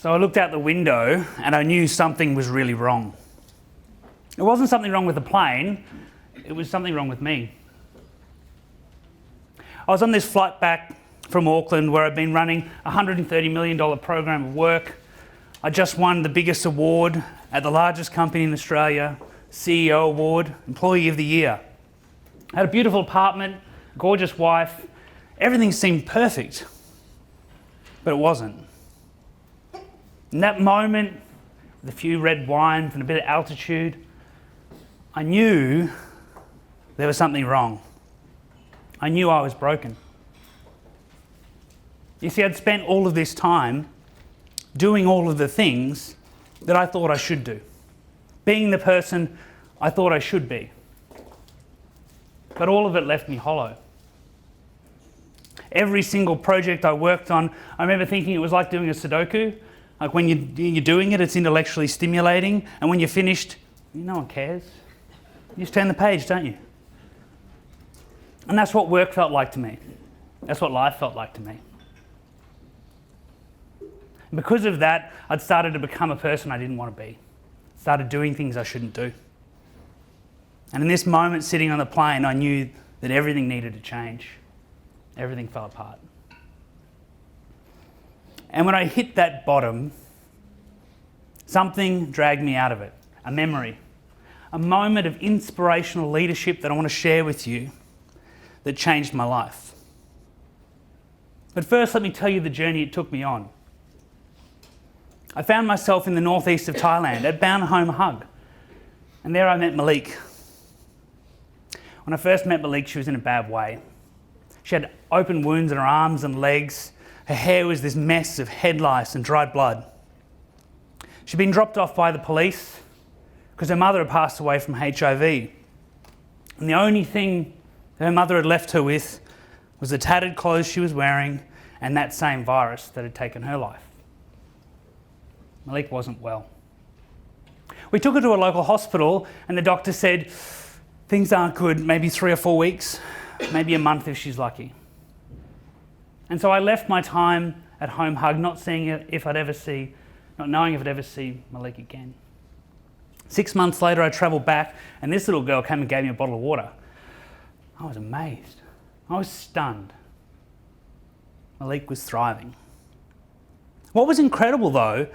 So I looked out the window and I knew something was really wrong. It wasn't something wrong with the plane, it was something wrong with me. I was on this flight back from Auckland where I'd been running a $130 million program of work. I just won the biggest award at the largest company in Australia, CEO Award, Employee of the Year. I had a beautiful apartment, gorgeous wife, everything seemed perfect, but it wasn't. In that moment, with a few red wines and a bit of altitude, I knew there was something wrong. I knew I was broken. You see, I'd spent all of this time doing all of the things that I thought I should do, being the person I thought I should be. But all of it left me hollow. Every single project I worked on, I remember thinking it was like doing a Sudoku. Like when you're doing it, it's intellectually stimulating, and when you're finished, no one cares. You just turn the page, don't you? And that's what work felt like to me. That's what life felt like to me. And because of that, I'd started to become a person I didn't want to be. Started doing things I shouldn't do. And in this moment, sitting on the plane, I knew that everything needed to change. Everything fell apart. And when I hit that bottom, something dragged me out of it. A memory. A moment of inspirational leadership that I want to share with you that changed my life. But first, let me tell you the journey it took me on. I found myself in the northeast of Thailand at Bound Home Hug. And there I met Malik. When I first met Malik, she was in a bad way. She had open wounds in her arms and legs. Her hair was this mess of head lice and dried blood. She'd been dropped off by the police because her mother had passed away from HIV. And the only thing her mother had left her with was the tattered clothes she was wearing and that same virus that had taken her life. Malik wasn't well. We took her to a local hospital and the doctor said, things aren't good, maybe 3 or 4 weeks, maybe a month if she's lucky. And so I left my time at Home Hug not knowing if I'd ever see Malik again. 6 months later, I travelled back and this little girl came and gave me a bottle of water. I was amazed. I was stunned. Malik was thriving. What was incredible though,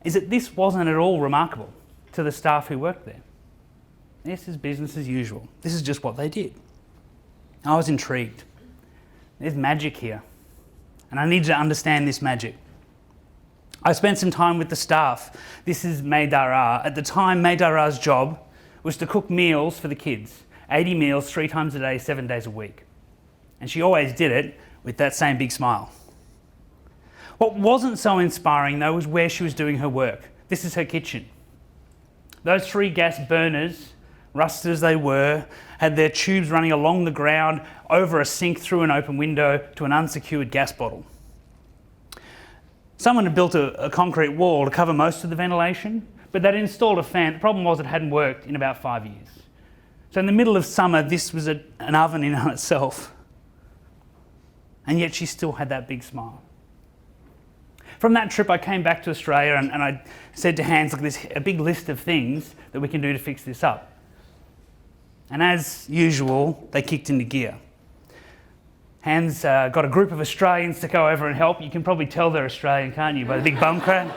is that this wasn't at all remarkable to the staff who worked there. This is business as usual. This is just what they did. I was intrigued. There's magic here. And I need to understand this magic. I spent some time with the staff. This is May Dara. At the time, May Dara's job was to cook meals for the kids. 80 meals, 3 times a day, 7 days a week. And she always did it with that same big smile. What wasn't so inspiring though was where she was doing her work. This is her kitchen. Those 3 gas burners, rusted as they were, had their tubes running along the ground, over a sink, through an open window to an unsecured gas bottle. Someone had built a concrete wall to cover most of the ventilation, but they'd installed a fan. The problem was it hadn't worked in about 5 years. So in the middle of summer, this was an oven in on itself. And yet she still had that big smile. From that trip, I came back to Australia and I said to Hans, look, there's a big list of things that we can do to fix this up. And as usual, they kicked into gear. Hans got a group of Australians to go over and help. You can probably tell they're Australian, can't you, by the big bum crack?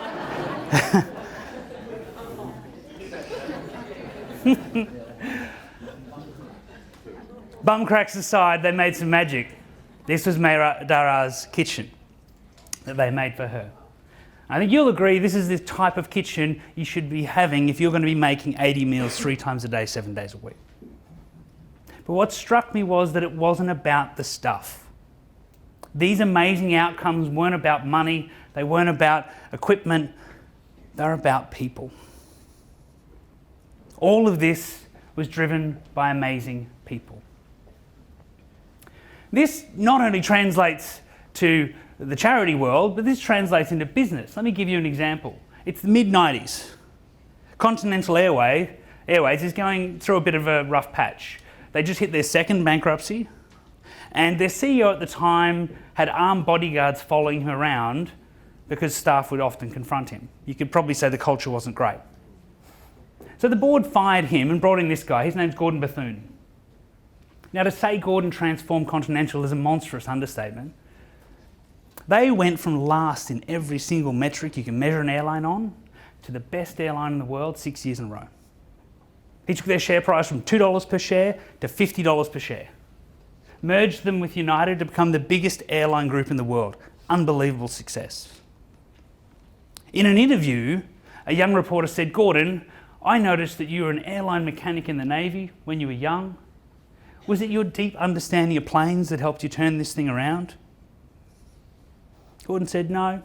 Bum cracks aside, they made some magic. This was May Dara's kitchen that they made for her. I think you'll agree this is the type of kitchen you should be having if you're going to be making 80 meals 3 times a day, 7 days a week. But what struck me was that it wasn't about the stuff. These amazing outcomes weren't about money, they weren't about equipment, they're about people. All of this was driven by amazing people. This not only translates to the charity world, but this translates into business. Let me give you an example. It's the mid-90s. Continental Airways is going through a bit of a rough patch. They just hit their second bankruptcy, and their CEO at the time had armed bodyguards following him around because staff would often confront him. You could probably say the culture wasn't great. So the board fired him and brought in this guy. His name's Gordon Bethune. Now, to say Gordon transformed Continental is a monstrous understatement. They went from last in every single metric you can measure an airline on to the best airline in the world 6 years in a row. He took their share price from $2 per share to $50 per share. Merged them with United to become the biggest airline group in the world. Unbelievable success. In an interview, a young reporter said, "Gordon, I noticed that you were an airline mechanic in the Navy when you were young. Was it your deep understanding of planes that helped you turn this thing around?" Gordon said, "No."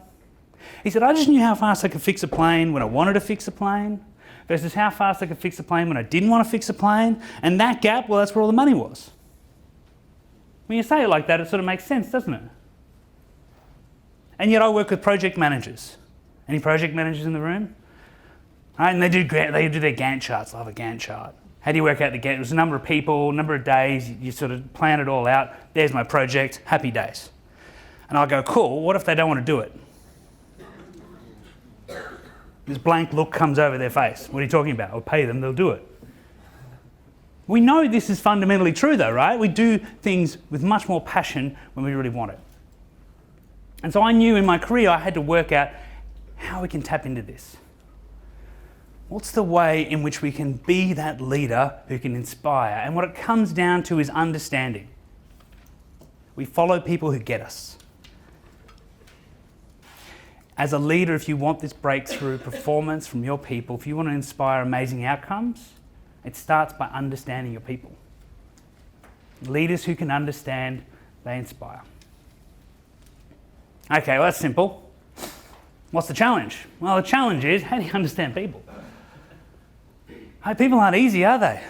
He said, "I just knew how fast I could fix a plane when I wanted to fix a plane versus how fast I could fix a plane when I didn't want to fix a plane. And that gap, well, that's where all the money was." When you say it like that, it sort of makes sense, doesn't it? And yet I work with project managers. Any project managers in the room? Right, and they do their Gantt charts. I love a Gantt chart. How do you work out the Gantt? There's a number of people, number of days, you sort of plan it all out. There's my project, happy days. And I'll go, cool, what if they don't want to do it? This blank look comes over their face. What are you talking about? I'll pay them, they'll do it. We know this is fundamentally true though, right? We do things with much more passion when we really want it. And so I knew in my career I had to work out how we can tap into this. What's the way in which we can be that leader who can inspire? And what it comes down to is understanding. We follow people who get us. As a leader, if you want this breakthrough performance from your people, if you want to inspire amazing outcomes, it starts by understanding your people. Leaders who can understand, they inspire. Okay, well that's simple. What's the challenge? Well, the challenge is, how do you understand people? Hey, people aren't easy, are they?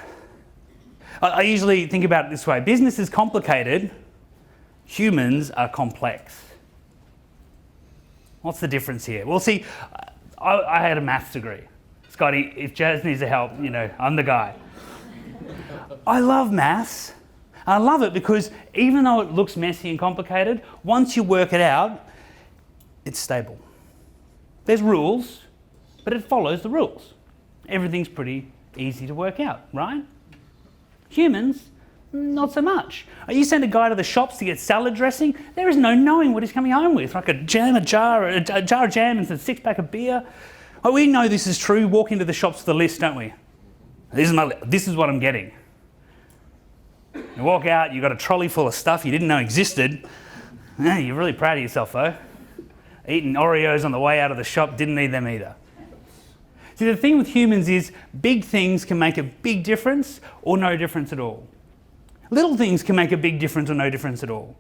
I usually think about it this way. Business is complicated. Humans are complex. What's the difference here? Well, see, I had a maths degree. Scotty, if Jazz needs help, I'm the guy. I love maths. I love it because even though it looks messy and complicated, once you work it out, it's stable. There's rules, but it follows the rules. Everything's pretty easy to work out, right? Humans, not so much. You send a guy to the shops to get salad dressing, there is no knowing what he's coming home with, like a jar of jam and a six-pack of beer. Oh, we know this is true. Walk into the shops with a list, don't we? This is what I'm getting. You walk out, you've got a trolley full of stuff you didn't know existed. You're really proud of yourself, though. Eating Oreos on the way out of the shop, didn't need them either. See, the thing with humans is big things can make a big difference or no difference at all. Little things can make a big difference or no difference at all.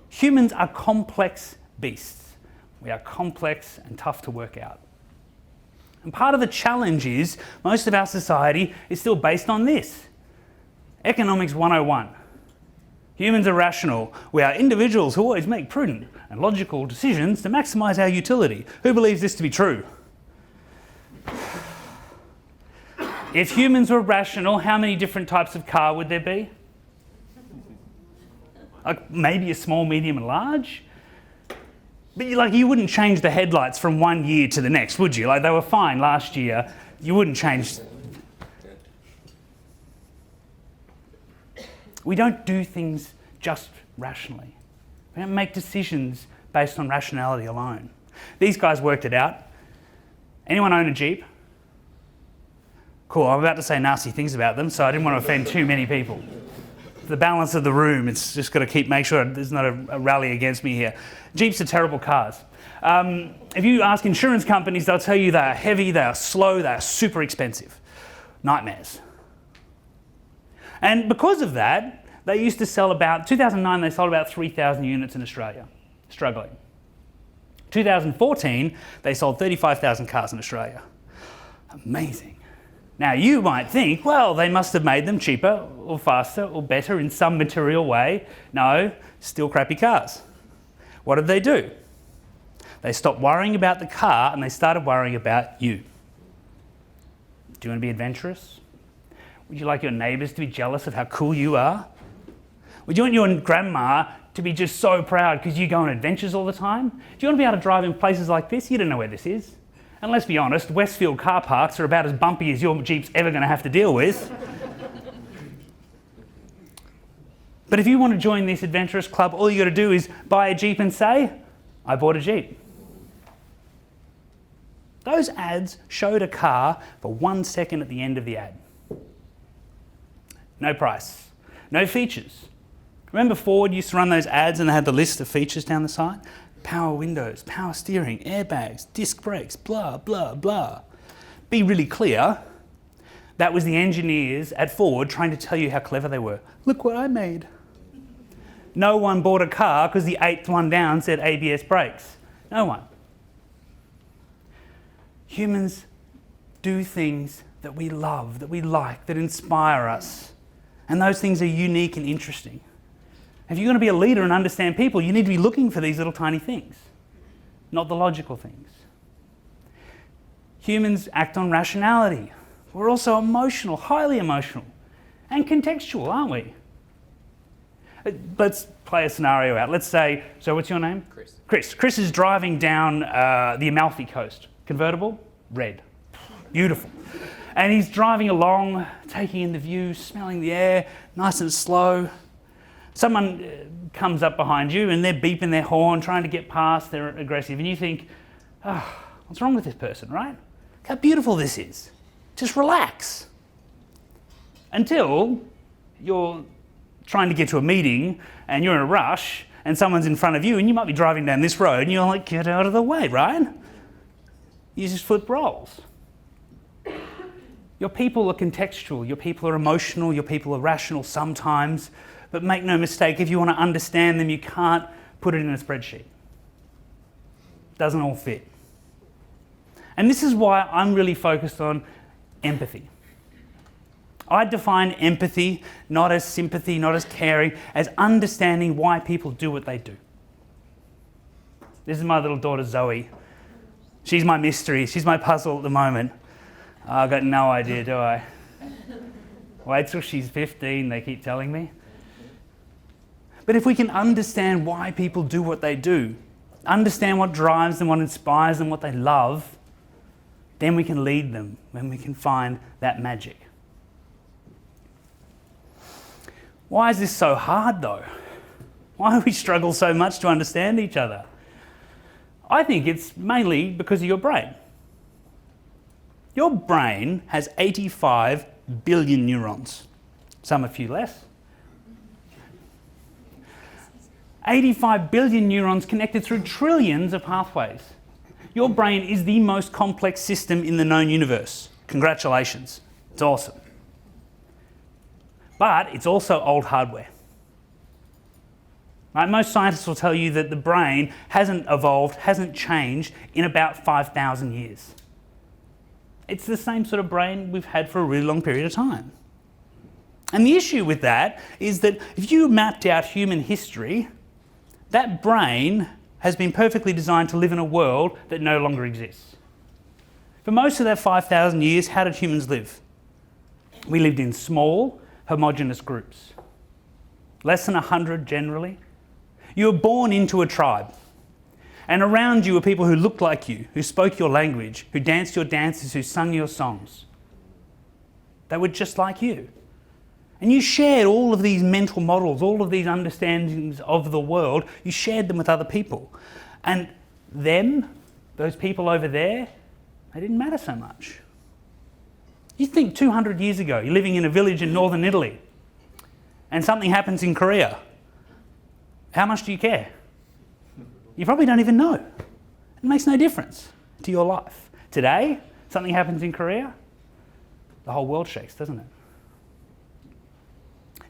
Humans are complex beasts. We are complex and tough to work out. And part of the challenge is most of our society is still based on this. Economics 101. Humans are rational. We are individuals who always make prudent and logical decisions to maximise our utility. Who believes this to be true? If humans were rational, how many different types of car would there be? Maybe a small, medium and large? But you wouldn't change the headlights from one year to the next, would you? They were fine last year. You wouldn't change. We don't do things just rationally. We don't make decisions based on rationality alone. These guys worked it out. Anyone own a Jeep? Cool, I'm about to say nasty things about them, so I didn't want to offend too many people. For the balance of the room, it's just got to make sure there's not a rally against me here. Jeeps are terrible cars. If you ask insurance companies, they'll tell you they are heavy, they are slow, they are super expensive. Nightmares. And because of that, they used to sell 2009 they sold about 3,000 units in Australia, struggling. 2014, they sold 35,000 cars in Australia. Amazing. Now you might think, well, they must have made them cheaper or faster or better in some material way. No, still crappy cars. What did they do? They stopped worrying about the car and they started worrying about you. Do you want to be adventurous? Would you like your neighbours to be jealous of how cool you are? Would you want your grandma to be just so proud because you go on adventures all the time? Do you want to be able to drive in places like this? You don't know where this is. And let's be honest, Westfield car parks are about as bumpy as your Jeep's ever going to have to deal with. But if you want to join this adventurous club, all you got to do is buy a Jeep and say, I bought a Jeep. Those ads showed a car for 1 second at the end of the ad. No price, no features. Remember Ford used to run those ads and they had the list of features down the side? Power windows, power steering, airbags, disc brakes, blah, blah, blah. Be really clear, that was the engineers at Ford trying to tell you how clever they were. Look what I made. No one bought a car because the 8th one down said ABS brakes. No one. Humans do things that we love, that we like, that inspire us. And those things are unique and interesting. If you're going to be a leader and understand people, you need to be looking for these little tiny things, not the logical things. Humans act on rationality. We're also emotional, highly emotional, and contextual, aren't we? Let's play a scenario out. Let's say, so what's your name? Chris. Chris is driving down the Amalfi Coast. Convertible? Red. Beautiful. And he's driving along, taking in the view, smelling the air, nice and slow. Someone comes up behind you and they're beeping their horn, trying to get past, they're aggressive, and you think, oh, what's wrong with this person, right? Look how beautiful this is. Just relax. Until you're trying to get to a meeting and you're in a rush and someone's in front of you and you might be driving down this road and you're like, get out of the way, right? You just flip roles. Your people are contextual, your people are emotional, your people are rational sometimes, but make no mistake, if you want to understand them, you can't put it in a spreadsheet. It doesn't all fit. And this is why I'm really focused on empathy. I define empathy not as sympathy, not as caring, as understanding why people do what they do. This is my little daughter Zoe. She's my mystery, she's my puzzle at the moment. I've got no idea, do I? Wait till she's 15, they keep telling me. But if we can understand why people do what they do, understand what drives them, what inspires them, what they love, then we can lead them, when we can find that magic. Why is this so hard though? Why do we struggle so much to understand each other? I think it's mainly because of your brain. Your brain has 85 billion neurons, some a few less. 85 billion neurons connected through trillions of pathways. Your brain is the most complex system in the known universe. Congratulations, it's awesome. But it's also old hardware. Right? Most scientists will tell you that the brain hasn't evolved, hasn't changed in about 5,000 years. It's the same sort of brain we've had for a really long period of time. And the issue with that is that if you mapped out human history, that brain has been perfectly designed to live in a world that no longer exists. For most of that 5,000 years, how did humans live? We lived in small, homogeneous groups. Less than 100 generally. You were born into a tribe. And around you were people who looked like you, who spoke your language, who danced your dances, who sung your songs. They were just like you. And you shared all of these mental models, all of these understandings of the world, you shared them with other people. And them, those people over there, they didn't matter so much. You think 200 years ago, you're living in a village in northern Italy, and something happens in Korea. How much do you care? You probably don't even know. It makes no difference to your life. Today, something happens in Korea, the whole world shakes, doesn't it?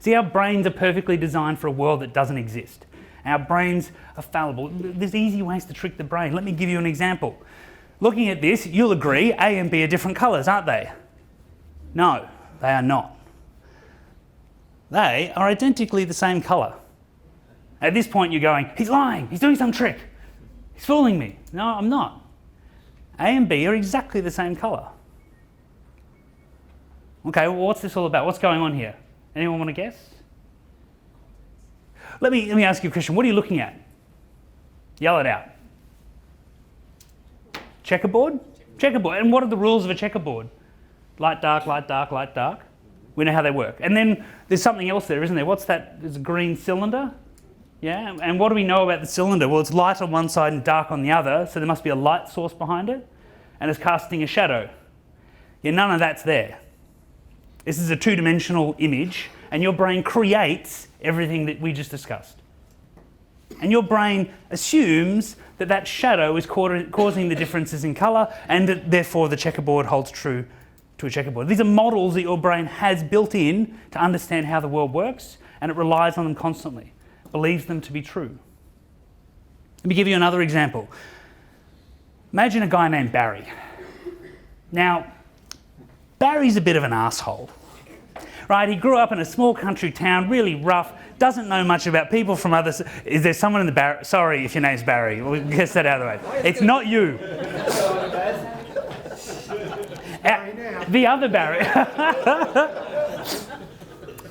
See, our brains are perfectly designed for a world that doesn't exist. Our brains are fallible. There's easy ways to trick the brain. Let me give you an example. Looking at this, you'll agree A and B are different colours, aren't they? No, they are not. They are identically the same colour. At this point you're going, he's lying, he's doing some trick, he's fooling me. No, I'm not. A and B are exactly the same colour. Okay, well, what's this all about? What's going on here? Anyone want to guess? Let me ask you a question. What are you looking at? Yell it out. Checkerboard? Checkerboard. And what are the rules of a checkerboard? Light, dark, light, dark, light, dark. We know how they work. And then there's something else there, isn't there? What's that? There's a green cylinder. Yeah, and what do we know about the cylinder? Well, it's light on one side and dark on the other, so there must be a light source behind it, and it's casting a shadow. Yeah, none of that's there. This is a two-dimensional image, and your brain creates everything that we just discussed. And your brain assumes that that shadow is causing the differences in colour, and that therefore the checkerboard holds true to a checkerboard. These are models that your brain has built in to understand how the world works, and it relies on them constantly, believes them to be true. Let me give you another example. Imagine a guy named Barry. Now, Barry's a bit of an asshole, right? He grew up in a small country town, really rough, doesn't know much about people from others. Is there someone in the Barry? Sorry if your name's Barry, we'll get that out of the way. It's not you. The other Barry.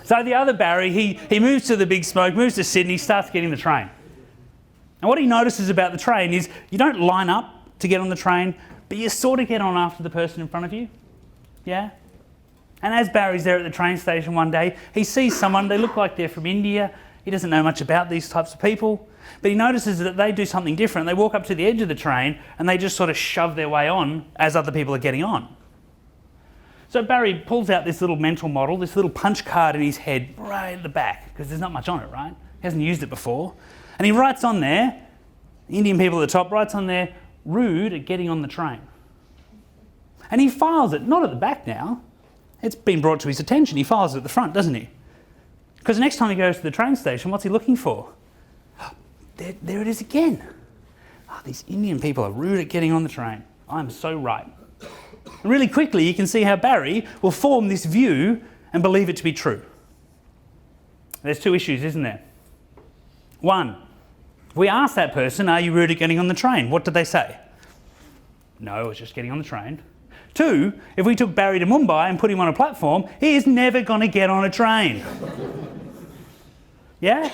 So the other Barry, he moves to the big smoke, moves to Sydney, starts getting the train. And what he notices about the train is you don't line up to get on the train, but you sort of get on after the person in front of you. Yeah? And as Barry's there at the train station one day, he sees someone, they look like they're from India. He doesn't know much about these types of people, but he notices that they do something different. They walk up to the edge of the train and they just sort of shove their way on as other people are getting on. So Barry pulls out this little mental model, this little punch card in his head right at the back, because there's not much on it, right? He hasn't used it before. And he writes on there, Indian people at the top, writes on there, rude at getting on the train. And he files it, not at the back now. It's been brought to his attention. He files it at the front, doesn't he? Because the next time he goes to the train station, what's he looking for? There it is again. Oh, these Indian people are rude at getting on the train. I'm so right. And really quickly, you can see how Barry will form this view and believe it to be true. There's two issues, isn't there? One, if we ask that person, are you rude at getting on the train? What did they say? No, it's just getting on the train. Two, if we took Barry to Mumbai and put him on a platform, he is never going to get on a train. Yeah?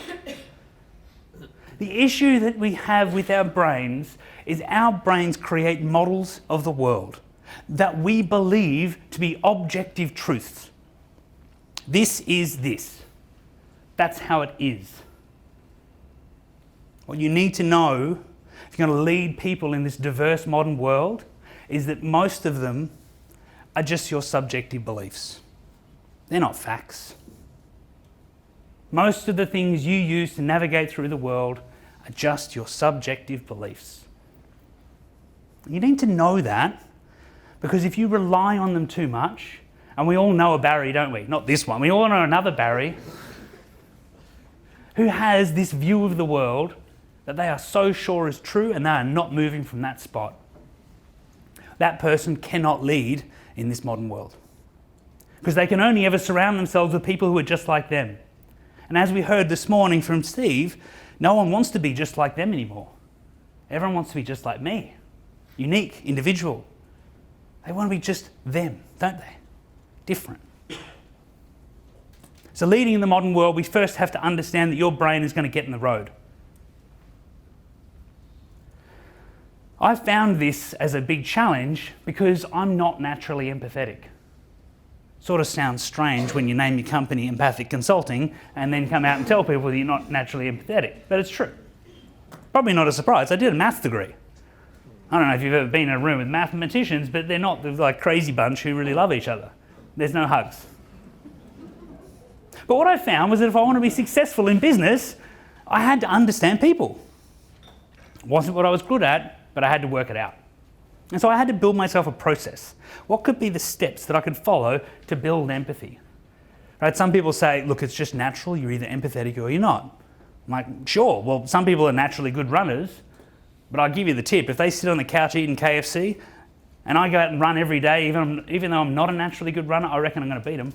The issue that we have with our brains is our brains create models of the world that we believe to be objective truths. This is this. That's how it is. What you need to know if you're going to lead people in this diverse modern world is that most of them are just your subjective beliefs. They're not facts. Most of the things you use to navigate through the world are just your subjective beliefs. You need to know that, because if you rely on them too much, and we all know a Barry, don't we? Not this one. We all know another Barry who has this view of the world that they are so sure is true and they are not moving from that spot. That person cannot lead in this modern world, because they can only ever surround themselves with people who are just like them. And as we heard this morning from Steve, no one wants to be just like them anymore. Everyone wants to be just like me. Unique, individual. They want to be just them, don't they? Different. So leading in the modern world, we first have to understand that your brain is going to get in the road. I found this as a big challenge because I'm not naturally empathetic. Sort of sounds strange when you name your company Empathic Consulting and then come out and tell people that you're not naturally empathetic, but it's true. Probably not a surprise. I did a maths degree. I don't know if you've ever been in a room with mathematicians, but they're not the like crazy bunch who really love each other. There's no hugs. But what I found was that if I want to be successful in business, I had to understand people. It wasn't what I was good at, but I had to work it out. And so I had to build myself a process. What could be the steps that I could follow to build empathy? Right? Some people say, look, it's just natural, you're either empathetic or you're not. I'm like, sure, well, some people are naturally good runners, but I'll give you the tip. If they sit on the couch eating KFC and I go out and run every day, even though I'm not a naturally good runner, I reckon I'm going to beat them.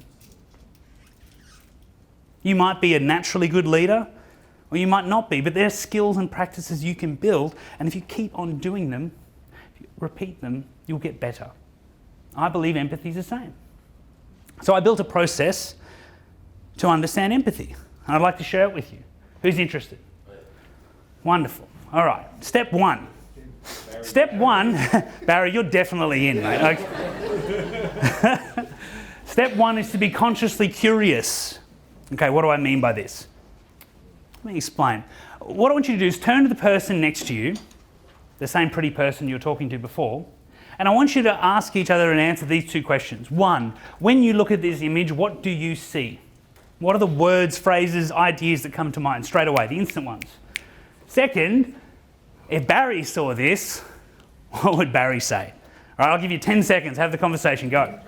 You might be a naturally good leader, or you might not be, but there are skills and practices you can build, and if you keep on doing them, if you repeat them, you'll get better. I believe empathy is the same. So I built a process to understand empathy, and I'd like to share it with you. Who's interested? Wonderful. All right, step one. Step one, Barry, you're definitely in, mate. Okay. Step one is to be consciously curious. Okay, what do I mean by this? Let me explain. What I want you to do is turn to the person next to you, the same pretty person you were talking to before, and I want you to ask each other and answer these two questions. One, when you look at this image, what do you see? What are the words, phrases, ideas that come to mind straight away, the instant ones? Second, if Barry saw this, what would Barry say? All right, I'll give you 10 seconds, have the conversation, go.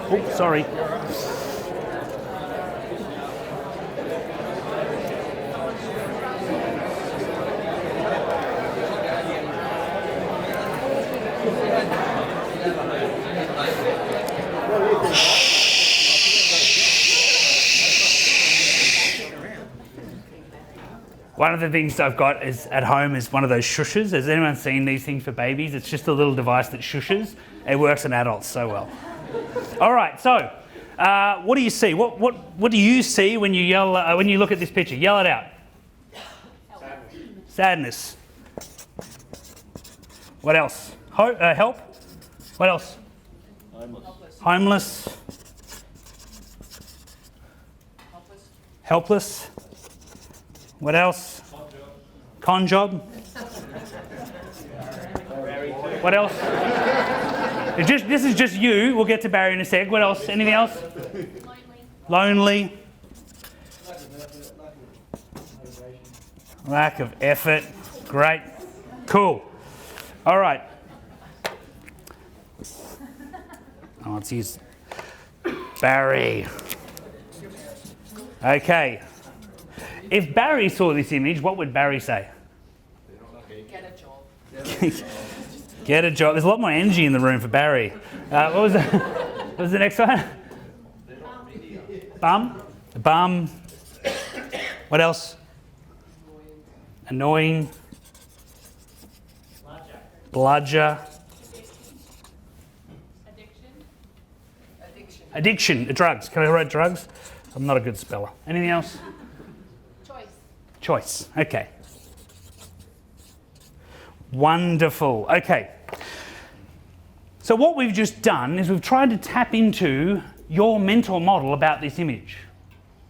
Oh, sorry. One of the things I've got is at home is one of those shushes. Has anyone seen these things for babies? It's just a little device that shushes. It works on adults so well. All right, so what do you see? What do you see when you yell when you look at this picture? Yell it out. Sadness. What else? Help. What else? Homeless. Helpless. What else? Con job. What else? This is just you. We'll get to Barry in a sec. What else? Anything else? Lonely. Lack of effort. Great. Cool. All right. Oh, let's use Barry. Okay. If Barry saw this image, what would Barry say? Get a job. Get a job. There's a lot more energy in the room for Barry. What was the next one? Bum. Bum. What else? Annoying. Bludger. Addiction. Drugs. Can I write drugs? I'm not a good speller. Anything else? Choice. Okay. Wonderful. Okay. So what we've just done is we've tried to tap into your mental model about this image.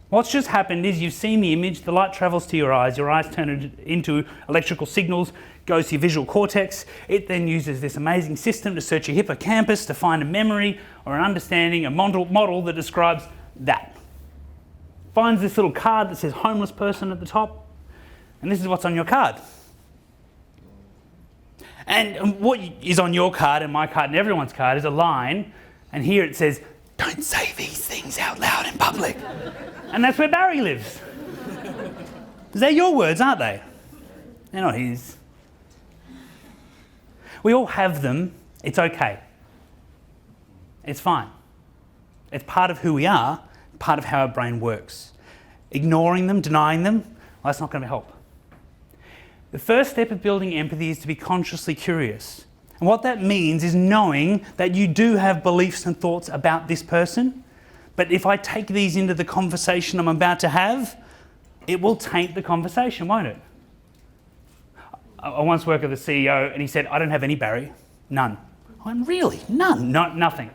What's just happened is you've seen the image, the light travels to your eyes turn it into electrical signals, goes to your visual cortex. It then uses this amazing system to search your hippocampus to find a memory or an understanding, a model that describes that. Finds this little card that says homeless person at the top, and this is what's on your card. And what is on your card and my card and everyone's card is a line, and here it says, "Don't say these things out loud in public." And that's where Barry lives. They're your words, aren't they? They're not his. We all have them. It's okay. It's fine. It's part of who we are, part of how our brain works. Ignoring them, denying them, well, that's not going to help. The first step of building empathy is to be consciously curious. And what that means is knowing that you do have beliefs and thoughts about this person, but if I take these into the conversation I'm about to have, it will taint the conversation, won't it? I once worked with a CEO and he said, "I don't have any, Barry. None." I went, "Really? None?" Nothing.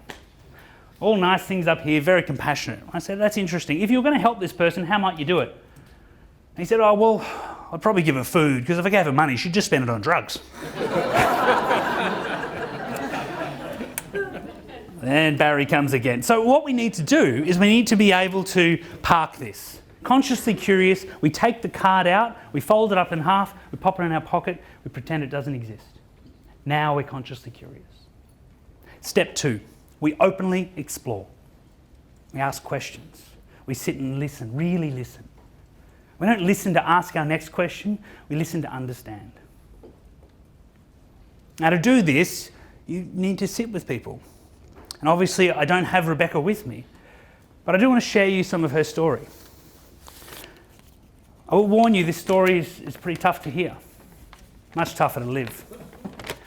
All nice things up here, very compassionate. I said, "That's interesting. If you were going to help this person, how might you do it?" And he said, "Oh, well, I'd probably give her food, because if I gave her money, she'd just spend it on drugs." Then Barry comes again. So what we need to do is we need to be able to park this. Consciously curious, we take the card out, we fold it up in half, we pop it in our pocket, we pretend it doesn't exist. Now we're consciously curious. Step 2, we openly explore. We ask questions. We sit and listen, really listen. We don't listen to ask our next question, we listen to understand. Now to do this, you need to sit with people. And obviously I don't have Rebecca with me, but I do want to share you some of her story. I will warn you, this story is pretty tough to hear, much tougher to live.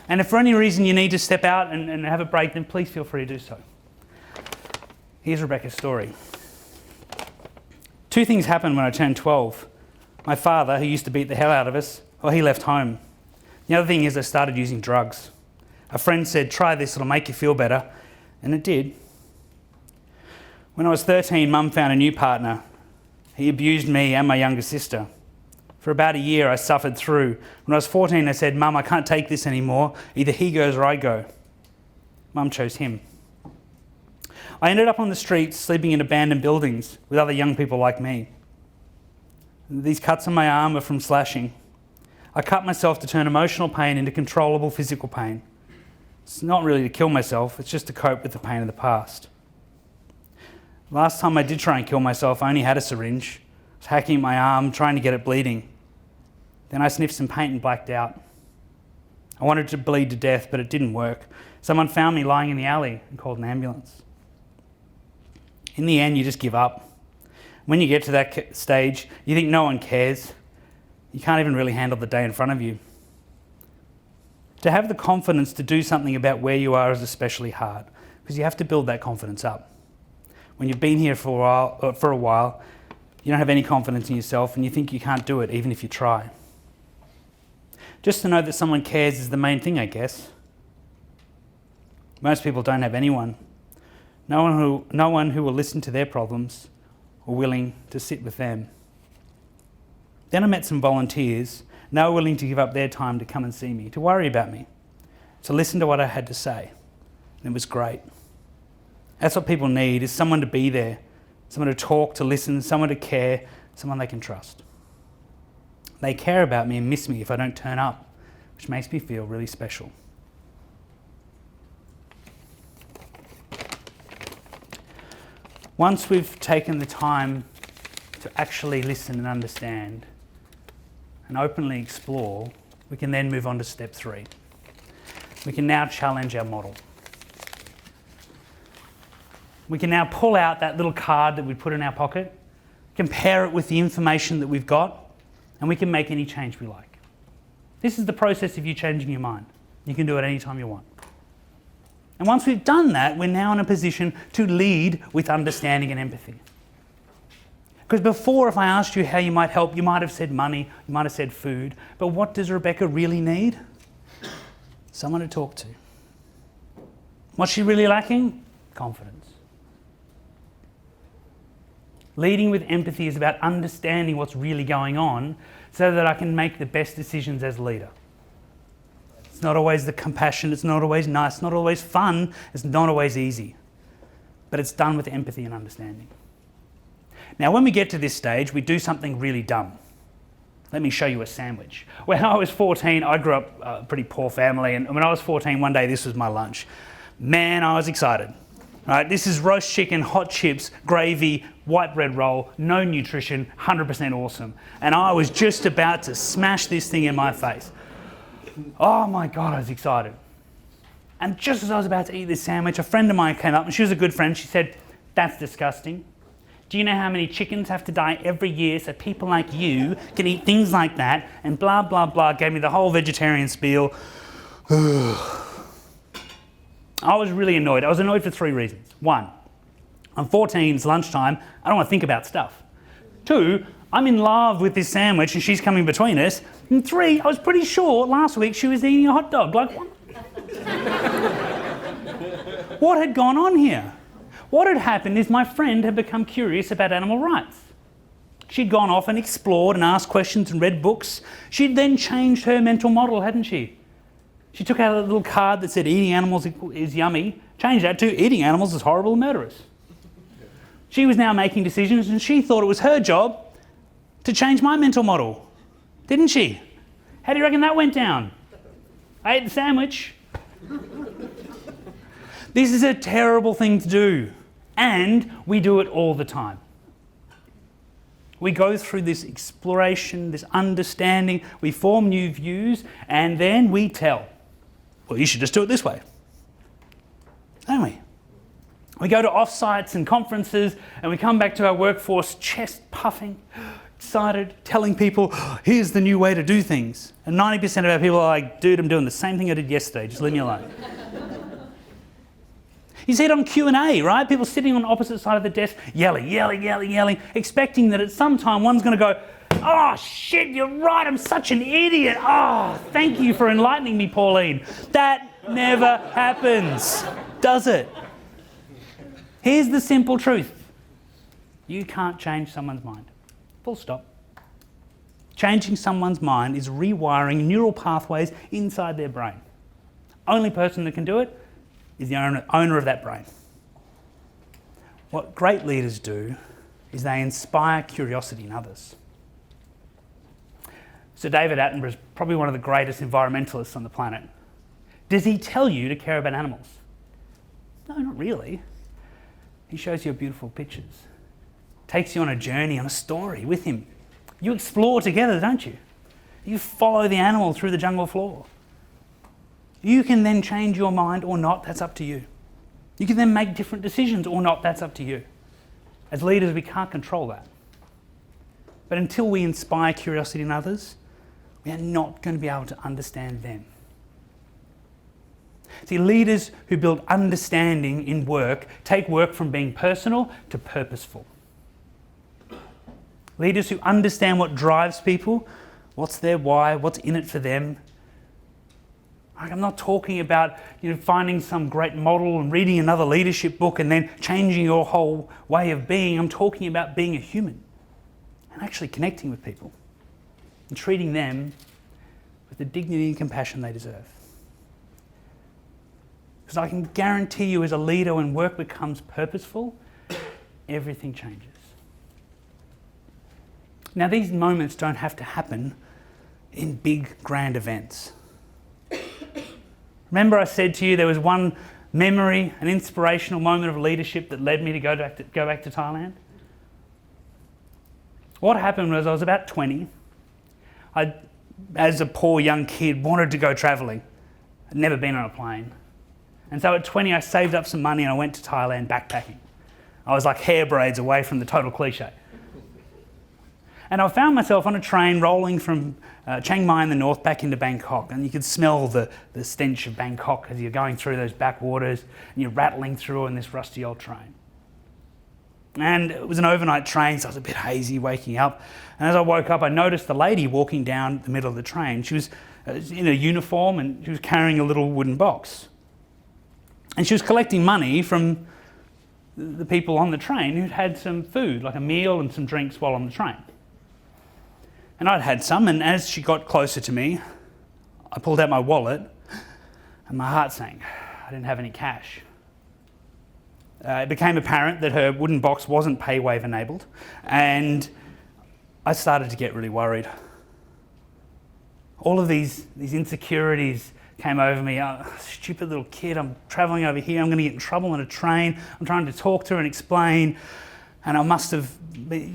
And if for any reason you need to step out and have a break, then please feel free to do so. Here's Rebecca's story. 2 things happened when I turned 12. My father, who used to beat the hell out of us, he left home. The other thing is I started using drugs. A friend said, try this, it'll make you feel better. And it did. When I was 13, Mum found a new partner. He abused me and my younger sister. For about a year, I suffered through. When I was 14, I said, Mum, I can't take this anymore. Either he goes or I go. Mum chose him. I ended up on the streets, sleeping in abandoned buildings with other young people like me. These cuts on my arm were from slashing. I cut myself to turn emotional pain into controllable physical pain. It's not really to kill myself, it's just to cope with the pain of the past. Last time I did try and kill myself, I only had a syringe. I was hacking my arm, trying to get it bleeding. Then I sniffed some paint and blacked out. I wanted to bleed to death, but it didn't work. Someone found me lying in the alley and called an ambulance. In the end, you just give up. When you get to that stage, you think no one cares. You can't even really handle the day in front of you. To have the confidence to do something about where you are is especially hard, because you have to build that confidence up. When you've been here for a while, you don't have any confidence in yourself and you think you can't do it even if you try. Just to know that someone cares is the main thing, I guess. Most people don't have anyone. No one who will listen to their problems or willing to sit with them. Then I met some volunteers, and they were willing to give up their time to come and see me, to worry about me, to listen to what I had to say. And it was great. That's what people need, is someone to be there, someone to talk, to listen, someone to care, someone they can trust. They care about me and miss me if I don't turn up, which makes me feel really special. Once we've taken the time to actually listen and understand and openly explore, we can then move on to step 3. We can now challenge our model. We can now pull out that little card that we put in our pocket, compare it with the information that we've got, and we can make any change we like. This is the process of you changing your mind. You can do it anytime you want. And once we've done that, we're now in a position to lead with understanding and empathy. Because before, if I asked you how you might help, you might have said money, you might have said food. But what does Rebecca really need? Someone to talk to. What's she really lacking? Confidence. Leading with empathy is about understanding what's really going on so that I can make the best decisions as leader. It's not always the compassion, it's not always nice, it's not always fun, it's not always easy. But it's done with empathy and understanding. Now, when we get to this stage, we do something really dumb. Let me show you a sandwich. When I was 14, I grew up a pretty poor family, and when I was 14, one day this was my lunch. Man, I was excited. Right, this is roast chicken, hot chips, gravy, white bread roll, no nutrition, 100% awesome. And I was just about to smash this thing in my face. Oh my God, I was excited. And just as I was about to eat this sandwich, a friend of mine came up, and she was a good friend. She said, "That's disgusting. Do you know how many chickens have to die every year so people like you can eat things like that?" And blah, blah, blah, gave me the whole vegetarian spiel. I was really annoyed. I was annoyed for 3 reasons. 1, I'm 14, it's lunchtime, I don't want to think about stuff. 2, I'm in love with this sandwich and she's coming between us. And 3, I was pretty sure last week she was eating a hot dog. Like, what had gone on here? What had happened is my friend had become curious about animal rights. She'd gone off and explored and asked questions and read books. She'd then changed her mental model, hadn't she? She took out a little card that said eating animals is yummy, changed that to eating animals is horrible and murderous. She was now making decisions and she thought it was her job to change my mental model, didn't she? How do you reckon that went down? I ate the sandwich. This is a terrible thing to do, and we do it all the time. We go through this exploration, this understanding, we form new views, and then we tell. Well, you should just do it this way. Don't we? We go to offsites and conferences and we come back to our workforce chest puffing, excited, telling people, here's the new way to do things. And 90% of our people are like, dude, I'm doing the same thing I did yesterday, just leave me alone. You see it on Q&A, right? People sitting on the opposite side of the desk, yelling, expecting that at some time one's going to go, "Oh shit, you're right, I'm such an idiot. Oh, thank you for enlightening me, Pauline." That never happens, does it? Here's the simple truth. You can't change someone's mind. Full stop. Changing someone's mind is rewiring neural pathways inside their brain. Only person that can do it is the owner of that brain. What great leaders do is they inspire curiosity in others. Sir David Attenborough is probably one of the greatest environmentalists on the planet. Does he tell you to care about animals? No, not really. He shows you beautiful pictures, takes you on a journey, on a story with him. You explore together, don't you? You follow the animal through the jungle floor. You can then change your mind or not, that's up to you. You can then make different decisions or not, that's up to you. As leaders, we can't control that. But until we inspire curiosity in others, we are not going to be able to understand them. See, leaders who build understanding in work take work from being personal to purposeful. Leaders who understand what drives people, what's their why, what's in it for them. I'm not talking about finding some great model and reading another leadership book and then changing your whole way of being. I'm talking about being a human and actually connecting with people and treating them with the dignity and compassion they deserve. Because I can guarantee you, as a leader, when work becomes purposeful, everything changes. Now, these moments don't have to happen in big, grand events. Remember I said to you there was one memory, an inspirational moment of leadership that led me to go back to Thailand? What happened was I was about 20. I, as a poor young kid, wanted to go travelling. I'd never been on a plane. And so at 20 I saved up some money and I went to Thailand backpacking. I was like hair braids away from the total cliche. And I found myself on a train rolling from Chiang Mai in the north back into Bangkok, and you could smell the stench of Bangkok as you're going through those backwaters and you're rattling through in this rusty old train. And it was an overnight train, so I was a bit hazy waking up. And as I woke up, I noticed the lady walking down the middle of the train. She was in a uniform and she was carrying a little wooden box. And she was collecting money from the people on the train who'd had some food, like a meal and some drinks while on the train. And I'd had some, and as she got closer to me, I pulled out my wallet and my heart sank. I didn't have any cash. It became apparent that her wooden box wasn't PayWave enabled, and I started to get really worried. All of these insecurities came over me. Oh, stupid little kid, I'm travelling over here, I'm going to get in trouble on a train. I'm trying to talk to her and explain, and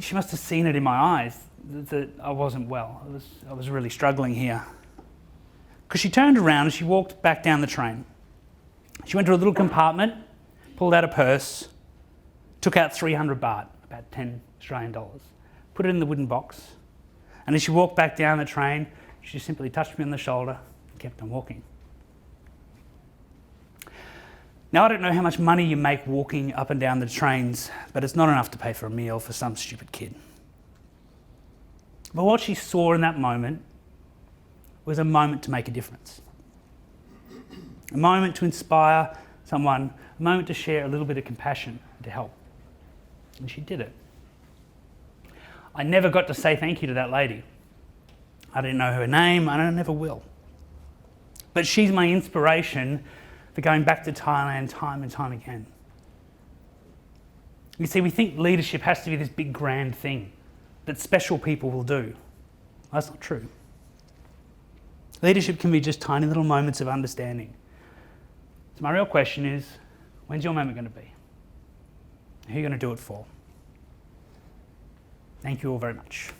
she must have seen it in my eyes that I wasn't well. I was really struggling here. Because she turned around and she walked back down the train. She went to a little compartment, pulled out a purse, took out 300 baht, about 10 Australian dollars, put it in the wooden box, and as she walked back down the train, she simply touched me on the shoulder and kept on walking. Now, I don't know how much money you make walking up and down the trains, but it's not enough to pay for a meal for some stupid kid. But what she saw in that moment was a moment to make a difference. A moment to inspire someone, a moment to share a little bit of compassion and to help. And she did it. I never got to say thank you to that lady. I didn't know her name, and I never will. But she's my inspiration for going back to Thailand time and time again. You see, we think leadership has to be this big grand thing that special people will do. That's not true. Leadership can be just tiny little moments of understanding. So my real question is, when's your moment going to be? Who are you going to do it for? Thank you all very much.